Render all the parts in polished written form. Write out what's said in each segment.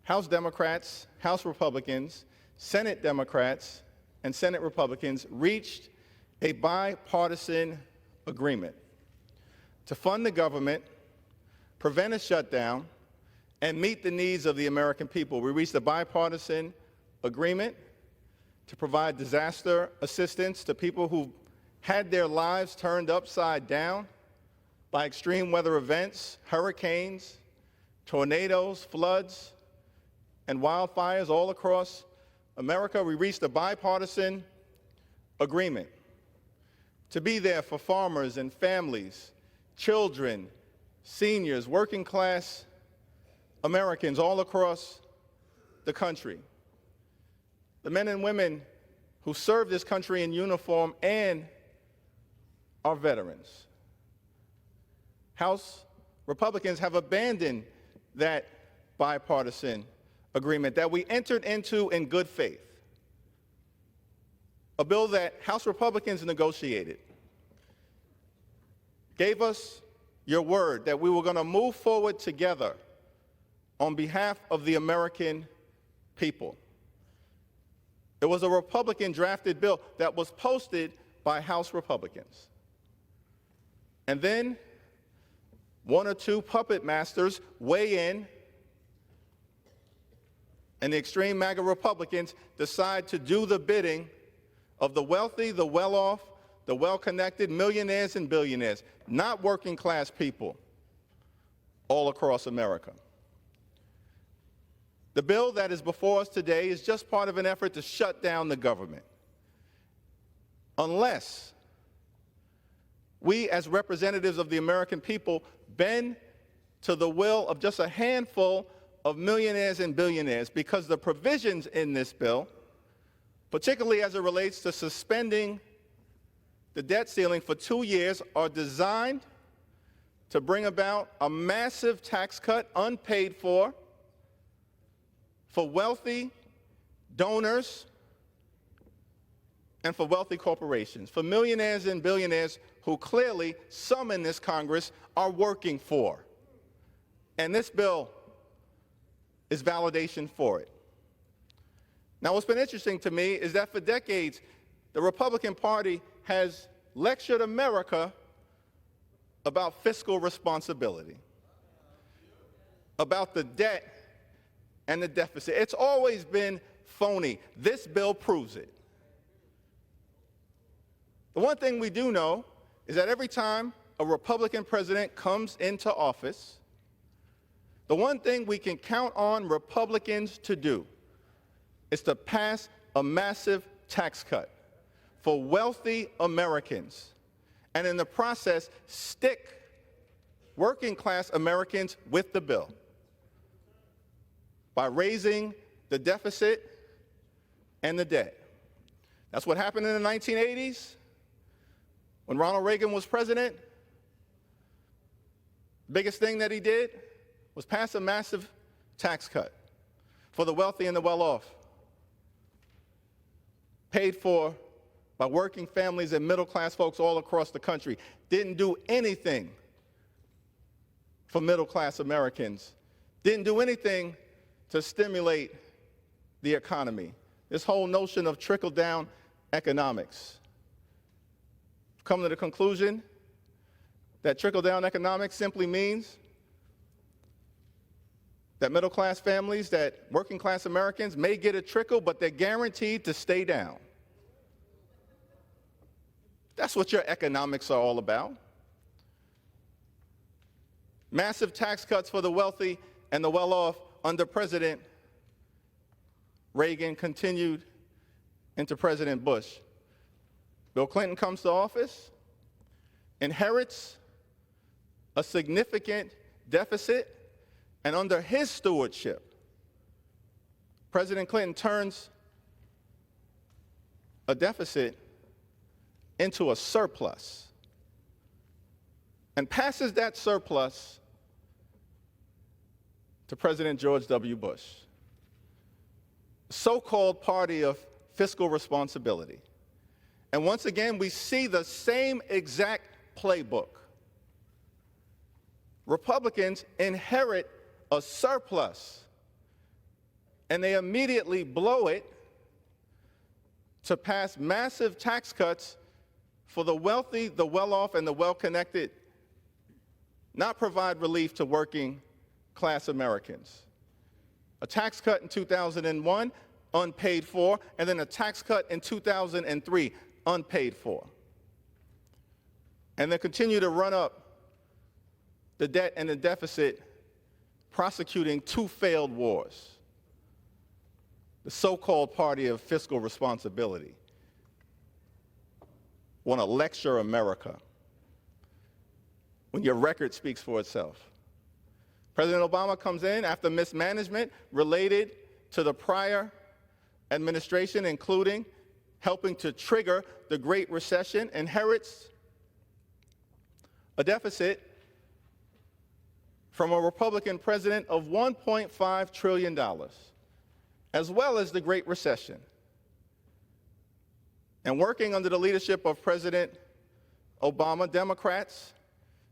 House Democrats, House Republicans, Senate Democrats, and Senate Republicans reached a bipartisan agreement to fund the government, prevent a shutdown, and meet the needs of the American people. We reached a bipartisan agreement to provide disaster assistance to people who had their lives turned upside down by extreme weather events, hurricanes, tornadoes, floods, and wildfires all across America. We reached a bipartisan agreement to be there for farmers and families, children, seniors, working class Americans all across the country. The men and women who serve this country in uniform and our veterans. House Republicans have abandoned that bipartisan agreement that we entered into in good faith. A bill that House Republicans negotiated, gave us your word that we were going to move forward together on behalf of the American people. It was a Republican-drafted bill that was posted by House Republicans. And then one or two puppet masters weigh in, and the extreme MAGA Republicans decide to do the bidding of the wealthy, the well-off, the well-connected, millionaires and billionaires, not working-class people all across America. The bill that is before us today is just part of an effort to shut down the government. Unless we, as representatives of the American people, bend to the will of just a handful of millionaires and billionaires, because the provisions in this bill, particularly as it relates to suspending the debt ceiling for 2 years, are designed to bring about a massive tax cut, unpaid for wealthy donors and for wealthy corporations, for millionaires and billionaires who clearly some in this Congress are working for. And this bill is validation for it. Now, what's been interesting to me is that for decades, the Republican Party has lectured America about fiscal responsibility, about the debt and the deficit. It's always been phony. This bill proves it. The one thing we do know is that every time a Republican president comes into office, the one thing we can count on Republicans to do is to pass a massive tax cut for wealthy Americans, and in the process, stick working-class Americans with the bill by raising the deficit and the debt. That's what happened in the 1980s when Ronald Reagan was president. The biggest thing that he did was pass a massive tax cut for the wealthy and the well-off, paid for by working families and middle-class folks all across the country. Didn't do anything for middle-class Americans. Didn't do anything to stimulate the economy. This whole notion of trickle-down economics. Come to the conclusion that trickle-down economics simply means that middle-class families, that working-class Americans may get a trickle, but they're guaranteed to stay down. That's what your economics are all about. Massive tax cuts for the wealthy and the well-off under President Reagan continued into President Bush. Bill Clinton comes to office, inherits a significant deficit, and under his stewardship, President Clinton turns a deficit into a surplus and passes that surplus to President George W. Bush, so-called party of fiscal responsibility. And once again, we see the same exact playbook. Republicans inherit a surplus and they immediately blow it to pass massive tax cuts for the wealthy, the well-off, and the well-connected, not provide relief to working class Americans. A tax cut in 2001, unpaid for, and then a tax cut in 2003, unpaid for. And they continue to run up the debt and the deficit, prosecuting 2 failed wars. The so-called party of fiscal responsibility want to lecture America when your record speaks for itself. President Obama comes in after mismanagement related to the prior administration, including helping to trigger the Great Recession, inherits a deficit from a Republican president of $1.5 trillion, as well as the Great Recession. And working under the leadership of President Obama, Democrats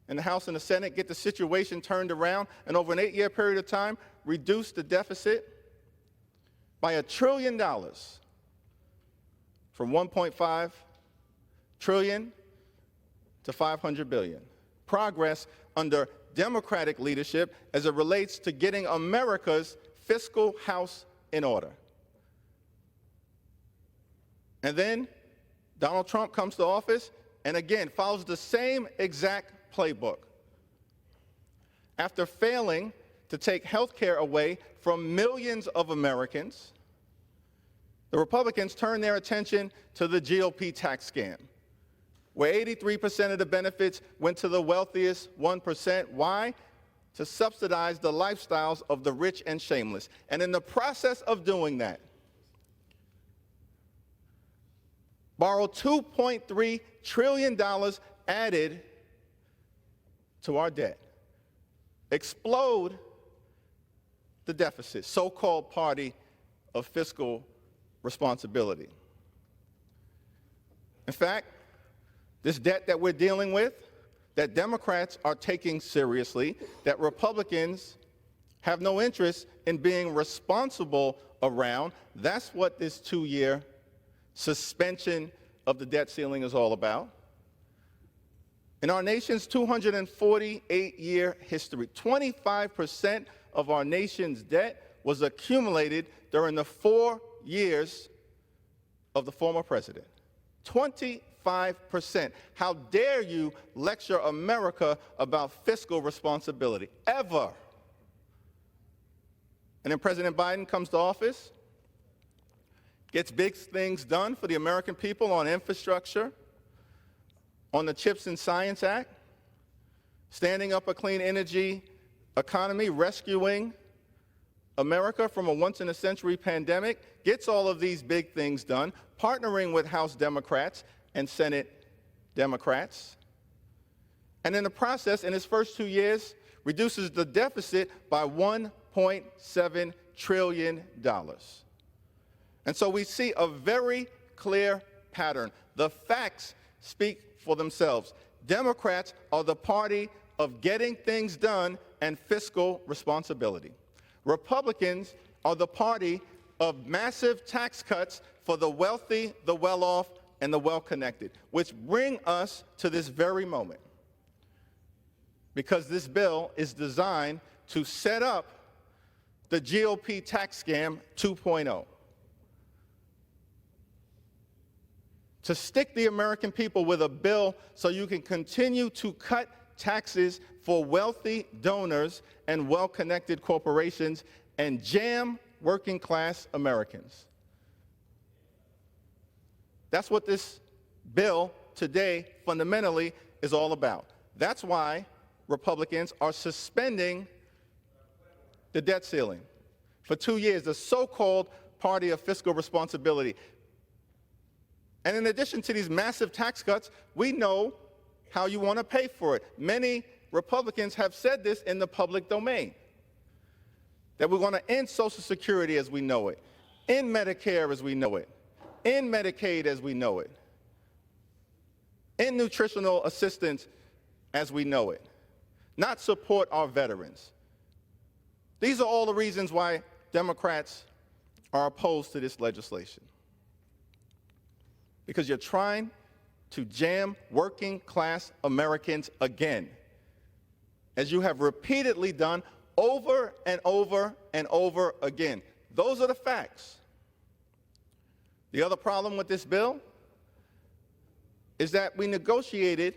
in the House and the Senate get the situation turned around, and over an 8-year period of time, reduce the deficit by $1 trillion, from $1.5 trillion to $500 billion. Progress under Democratic leadership as it relates to getting America's fiscal house in order. And then Donald Trump comes to office and again follows the same exact playbook. After failing to take health care away from millions of Americans, the Republicans turned their attention to the GOP tax scam, where 83% of the benefits went to the wealthiest 1%. Why? To subsidize the lifestyles of the rich and shameless. And in the process of doing that, borrow $2.3 trillion added to our debt, explode the deficit, so-called party of fiscal responsibility. In fact, this debt that we're dealing with, that Democrats are taking seriously, that Republicans have no interest in being responsible around, that's what this 2-year suspension of the debt ceiling is all about. In our nation's 248-year history, 25% of our nation's debt was accumulated during the 4 years of the former president. 25%. How dare you lecture America about fiscal responsibility, ever? And then President Biden comes to office, gets big things done for the American people on infrastructure, on the CHIPS and Science Act, standing up a clean energy economy, rescuing America from a once-in-a-century pandemic, gets all of these big things done, partnering with House Democrats and Senate Democrats. And in the process, in his first 2 years, reduces the deficit by $1.7 trillion. And so we see a very clear pattern. The facts speak for themselves. Democrats are the party of getting things done and fiscal responsibility. Republicans are the party of massive tax cuts for the wealthy, the well-off, and the well-connected, which bring us to this very moment. Because this bill is designed to set up the GOP tax scam 2.0. To stick the American people with a bill so you can continue to cut taxes for wealthy donors and well-connected corporations and jam working-class Americans. That's what this bill today fundamentally is all about. That's why Republicans are suspending the debt ceiling for 2 years, the so-called party of fiscal responsibility. And in addition to these massive tax cuts, we know how you want to pay for it. Many Republicans have said this in the public domain, that we're going to end Social Security as we know it, end Medicare as we know it, end Medicaid as we know it, end nutritional assistance as we know it, not support our veterans. These are all the reasons why Democrats are opposed to this legislation because you're trying to jam working class Americans again, as you have repeatedly done over and over and over again. Those are the facts. The other problem with this bill is that we negotiated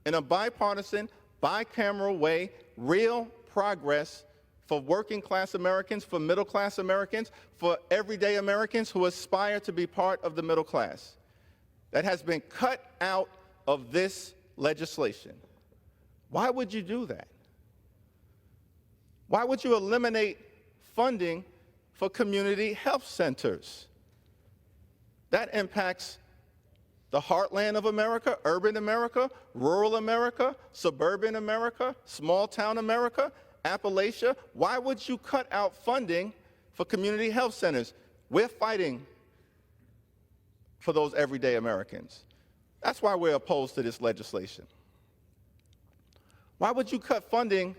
in a bipartisan, bicameral way, real progress for working class Americans, for middle class Americans, for everyday Americans who aspire to be part of the middle class. That has been cut out of this legislation. Why would you do that? Why would you eliminate funding for community health centers? That impacts the heartland of America, urban America, rural America, suburban America, small town America, Appalachia. Why would you cut out funding for community health centers? We're fighting for those everyday Americans. That's why we're opposed to this legislation. Why would you cut funding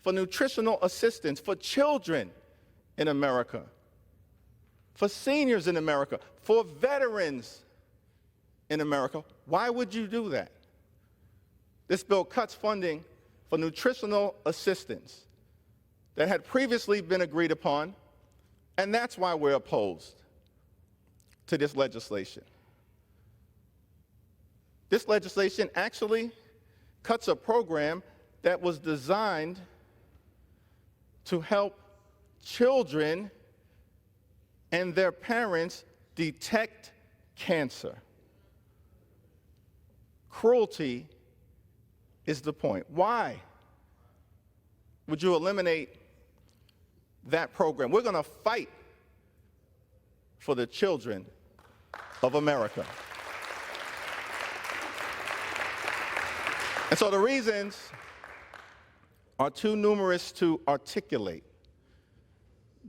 for nutritional assistance for children in America, for seniors in America, for veterans in America? Why would you do that? This bill cuts funding for nutritional assistance that had previously been agreed upon, and that's why we're opposed to this legislation. This legislation actually cuts a program that was designed to help children and their parents detect cancer. Cruelty is the point. Why would you eliminate that program? We're going to fight for the children of America. And so the reasons are too numerous to articulate.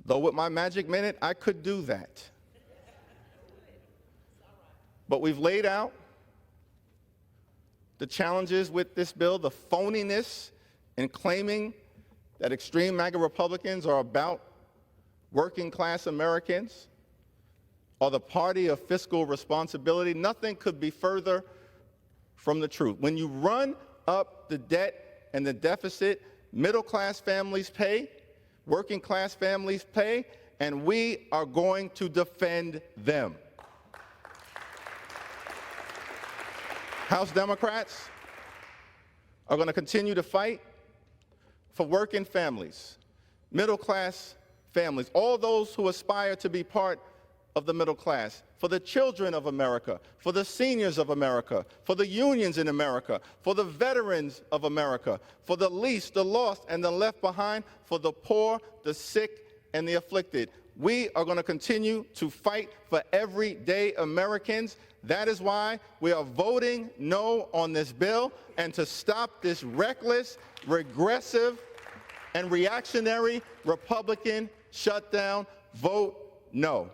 Though with my magic minute, I could do that. But we've laid out the challenges with this bill, the phoniness in claiming that extreme MAGA Republicans are about working class Americans or the party of fiscal responsibility. Nothing could be further from the truth. When you run up the debt and the deficit, middle class families pay, working class families pay, and we are going to defend them. House Democrats are going to continue to fight for working families, middle class families, all those who aspire to be part of the middle class, for the children of America, for the seniors of America, for the unions in America, for the veterans of America, for the least, the lost, and the left behind, for the poor, the sick, and the afflicted. We are going to continue to fight for everyday Americans. That is why we are voting no on this bill, and to stop this reckless, regressive, and reactionary Republican shutdown, vote no.